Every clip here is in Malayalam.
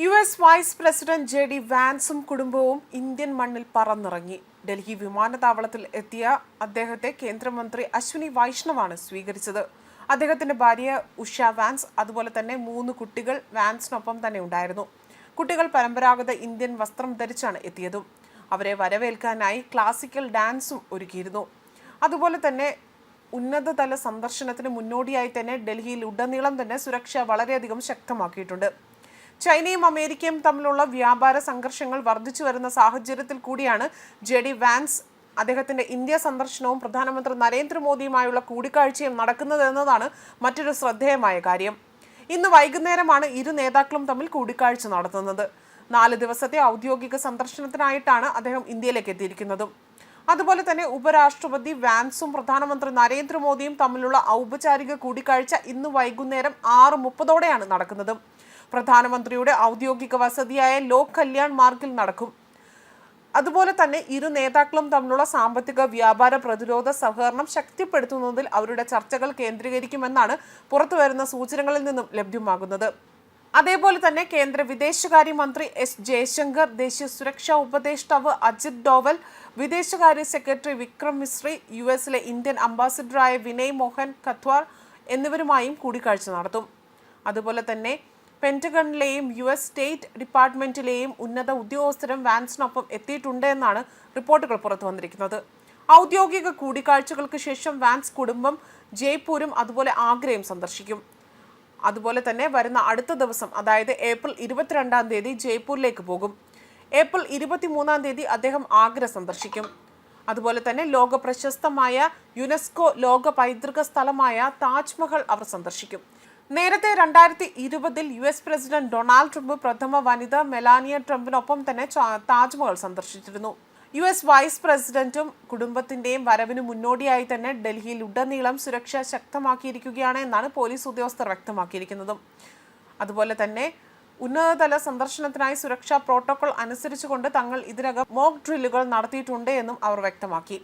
US vice president JD. വാൻസും കുടുംബവും ഇന്ത്യൻ മണ്ണിൽ പറന്നിറങ്ങി. ഡൽഹി വിമാനത്താവളത്തിൽ എത്തിയ അദ്ദേഹത്തെ കേന്ദ്രമന്ത്രി അശ്വിനി വൈഷ്ണവാണ് സ്വീകരിച്ചത്. അദ്ദേഹത്തിന്റെ ഭാര്യ ഉഷ വാൻസ്, അതുപോലെ തന്നെ 3 കുട്ടികൾ വാൻസിനൊപ്പം തന്നെ ഉണ്ടായിരുന്നു. കുട്ടികൾ പരമ്പരാഗത ഇന്ത്യൻ വസ്ത്രം ധരിച്ചാണ് എത്തിയതും. അവരെ വരവേൽക്കാനായി ക്ലാസിക്കൽ ഡാൻസും ഒരുക്കിയിരുന്നു. അതുപോലെ തന്നെ ഉന്നതതല സന്ദർശനത്തിന് മുന്നോടിയായി തന്നെ ഡൽഹിയിൽ ഉടനീളം തന്നെ സുരക്ഷ വളരെയധികം ശക്തമാക്കിയിട്ടുണ്ട്. ചൈനയും അമേരിക്കയും തമ്മിലുള്ള വ്യാപാര സംഘർഷങ്ങൾ വർദ്ധിച്ചു വരുന്ന സാഹചര്യത്തിൽ കൂടിയാണ് ജെ.ഡി. വാൻസ് അദ്ദേഹത്തിന്റെ ഇന്ത്യ സന്ദർശനവും പ്രധാനമന്ത്രി നരേന്ദ്രമോദിയുമായുള്ള കൂടിക്കാഴ്ചയും നടക്കുന്നതെന്നതാണ് മറ്റൊരു ശ്രദ്ധേയമായ കാര്യം. ഇന്ന് വൈകുന്നേരമാണ് ഇരു നേതാക്കളും തമ്മിൽ കൂടിക്കാഴ്ച നടത്തുന്നത്. 4 ദിവസത്തെ ഔദ്യോഗിക സന്ദർശനത്തിനായിട്ടാണ് അദ്ദേഹം ഇന്ത്യയിലേക്ക് എത്തിയിരിക്കുന്നതും. അതുപോലെ തന്നെ ഉപരാഷ്ട്രപതി വാൻസും പ്രധാനമന്ത്രി നരേന്ദ്രമോദിയും തമ്മിലുള്ള ഔപചാരിക കൂടിക്കാഴ്ച ഇന്ന് വൈകുന്നേരം 6:30 നടക്കുന്നത്. പ്രധാനമന്ത്രിയുടെ ഔദ്യോഗിക വസതിയായ ലോക് കല്യാൺ മാർഗിൽ നടക്കും. അതുപോലെ തന്നെ ഇരു നേതാക്കളും തമ്മിലുള്ള സാമ്പത്തിക, വ്യാപാര, പ്രതിരോധ സഹകരണം ശക്തിപ്പെടുത്തുന്നതിൽ അവരുടെ ചർച്ചകൾ കേന്ദ്രീകരിക്കുമെന്നാണ് പുറത്തുവരുന്ന സൂചനകളിൽ നിന്നും ലഭ്യമാകുന്നത്. അതേപോലെ തന്നെ കേന്ദ്ര വിദേശകാര്യമന്ത്രി എസ് ജയശങ്കർ, ദേശീയ സുരക്ഷാ ഉപദേഷ്ടാവ് അജിത് ഡോവൽ, വിദേശകാര്യ സെക്രട്ടറി വിക്രം മിശ്രി, യുഎസിലെ ഇന്ത്യൻ അംബാസിഡറായ വിനയ് മോഹൻ ഖത്വാർ എന്നിവരുമായും കൂടിക്കാഴ്ച നടത്തും. അതുപോലെ തന്നെ പെന്റഗണിലെയും യുഎസ് സ്റ്റേറ്റ് ഡിപ്പാർട്ട്മെന്റിലെയും ഉന്നത ഉദ്യോഗസ്ഥരും വാൻസിനൊപ്പം എത്തിയിട്ടുണ്ട് എന്നാണ് റിപ്പോർട്ടുകൾ പുറത്തു വന്നിരിക്കുന്നത്. ഔദ്യോഗിക കൂടിക്കാഴ്ചകൾക്ക് ശേഷം വാൻസ് കുടുംബം ജയ്പൂരും അതുപോലെ ആഗ്രയും സന്ദർശിക്കും. അതുപോലെ തന്നെ വരുന്ന അടുത്ത ദിവസം, അതായത് ഏപ്രിൽ 22 ജയ്പൂരിലേക്ക് പോകും. ഏപ്രിൽ 23 അദ്ദേഹം ആഗ്ര സന്ദർശിക്കും. അതുപോലെ തന്നെ ലോക പ്രശസ്തമായ യുനെസ്കോ ലോക പൈതൃക സ്ഥലമായ താജ്മഹൽ അവർ സന്ദർശിക്കും. നേരത്തെ 2020 യുഎസ് പ്രസിഡന്റ് ഡൊണാൾഡ് ട്രംപ് പ്രഥമ വനിത മെലാനിയ ട്രംപിനൊപ്പം തന്നെ താജ്മഹൽ സന്ദർശിച്ചിരുന്നു. യുഎസ് വൈസ് പ്രസിഡന്റും കുടുംബത്തിന്റെയും വരവിന് മുന്നോടിയായി തന്നെ ഡൽഹിയിൽ ഉടനീളം സുരക്ഷ ശക്തമാക്കിയിരിക്കുകയാണ് എന്നാണ് പോലീസ് ഉദ്യോഗസ്ഥർ വ്യക്തമാക്കിയിരിക്കുന്നതും. അതുപോലെ തന്നെ ഉന്നതതല സന്ദർശനത്തിനായി സുരക്ഷാ പ്രോട്ടോകോൾ അനുസരിച്ചുകൊണ്ട് തങ്ങൾ ഇതിനകം മോക്ക് ഡ്രില്ലുകൾ നടത്തിയിട്ടുണ്ട് എന്നും അവർ വ്യക്തമാക്കി.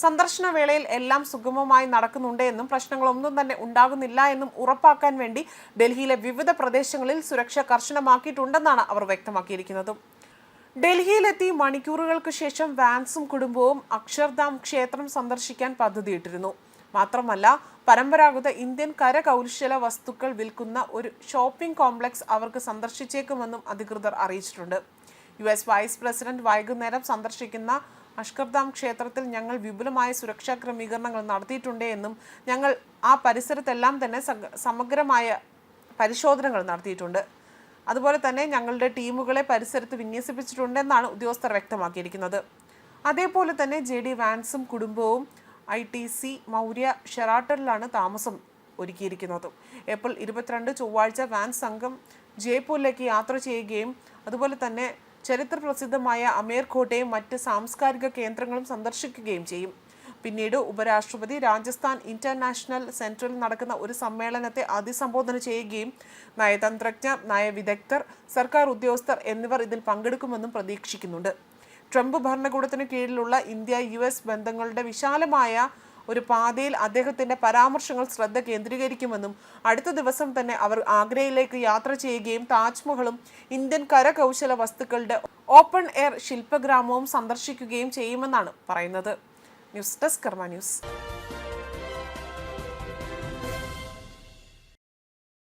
സന്ദർശന വേളയിൽ എല്ലാം സുഗമമായി നടക്കുന്നുണ്ട് എന്നും പ്രശ്നങ്ങളൊന്നും തന്നെ ഉണ്ടാകുന്നില്ല എന്നും ഉറപ്പാക്കാൻ വേണ്ടി ഡൽഹിയിലെ വിവിധ പ്രദേശങ്ങളിൽ സുരക്ഷ കർശനമാക്കിയിട്ടുണ്ടെന്നാണ് അവർ വ്യക്തമാക്കിയിരിക്കുന്നത്. ഡൽഹിയിലെത്തി മണിക്കൂറുകൾക്ക് ശേഷം വാൻസും കുടുംബവും അക്ഷർധാം ക്ഷേത്രം സന്ദർശിക്കാൻ പദ്ധതിയിട്ടിരുന്നു. മാത്രമല്ല, പരമ്പരാഗത ഇന്ത്യൻ കരകൗശല വസ്തുക്കൾ വിൽക്കുന്ന ഒരു ഷോപ്പിംഗ് കോംപ്ലക്സ് അവർക്ക് സന്ദർശിച്ചേക്കുമെന്നും അധികൃതർ അറിയിച്ചിട്ടുണ്ട്. യുഎസ് വൈസ് പ്രസിഡന്റ് വൈകുന്നേരം സന്ദർശിക്കുന്ന അക്ഷർധാം ക്ഷേത്രത്തിൽ ഞങ്ങൾ വിപുലമായ സുരക്ഷാ ക്രമീകരണങ്ങൾ നടത്തിയിട്ടുണ്ട് എന്നും ഞങ്ങൾ ആ പരിസരത്തെല്ലാം തന്നെ സമഗ്രമായ പരിശോധനകൾ നടത്തിയിട്ടുണ്ട്. അതുപോലെ തന്നെ ഞങ്ങളുടെ ടീമുകളെ പരിസരത്ത് വിന്യസിപ്പിച്ചിട്ടുണ്ടെന്നാണ് ഉദ്യോഗസ്ഥർ വ്യക്തമാക്കിയിരിക്കുന്നത്. അതേപോലെ തന്നെ ജെ.ഡി. വാൻസും കുടുംബവും ITC മൗര്യ ഷെറാട്ടണിലാണ് താമസം ഒരുക്കിയിരിക്കുന്നത്. ഏപ്രിൽ 22 ചൊവ്വാഴ്ച വാൻസ് സംഘം ജയ്പൂരിലേക്ക് യാത്ര ചെയ്യുകയും അതുപോലെ തന്നെ ചരിത്ര പ്രസിദ്ധമായ അമേർ കോട്ടയും മറ്റ് സാംസ്കാരിക കേന്ദ്രങ്ങളും സന്ദർശിക്കുകയും ചെയ്യും. പിന്നീട് ഉപരാഷ്ട്രപതി രാജസ്ഥാൻ ഇന്റർനാഷണൽ സെന്ററിൽ നടക്കുന്ന ഒരു സമ്മേളനത്തെ അഭിസംബോധന ചെയ്യുകയും നയതന്ത്രജ്ഞർ, നയവിദഗ്ധർ, സർക്കാർ ഉദ്യോഗസ്ഥർ എന്നിവർ ഇതിൽ പങ്കെടുക്കുമെന്നും പ്രതീക്ഷിക്കുന്നുണ്ട്. ട്രംപ് ഭരണകൂടത്തിന് കീഴിലുള്ള ഇന്ത്യ-US ബന്ധങ്ങളുടെ വിശാലമായ ഒരു പാതയിൽ അദ്ദേഹത്തിന്റെ പരാമർശങ്ങൾ ശ്രദ്ധ കേന്ദ്രീകരിക്കുമെന്നും അടുത്ത ദിവസം തന്നെ അവർ ആഗ്രയിലേക്ക് യാത്ര ചെയ്യുകയും താജ്മഹലും ഇന്ത്യൻ കരകൗശല വസ്തുക്കളുടെ ഓപ്പൺ എയർ ശില്പഗ്രാമവും സന്ദർശിക്കുകയും ചെയ്യുമെന്നാണ് പറയുന്നത്. ന്യൂസ് ഡെസ്ക് കർമ്മ ന്യൂസ്.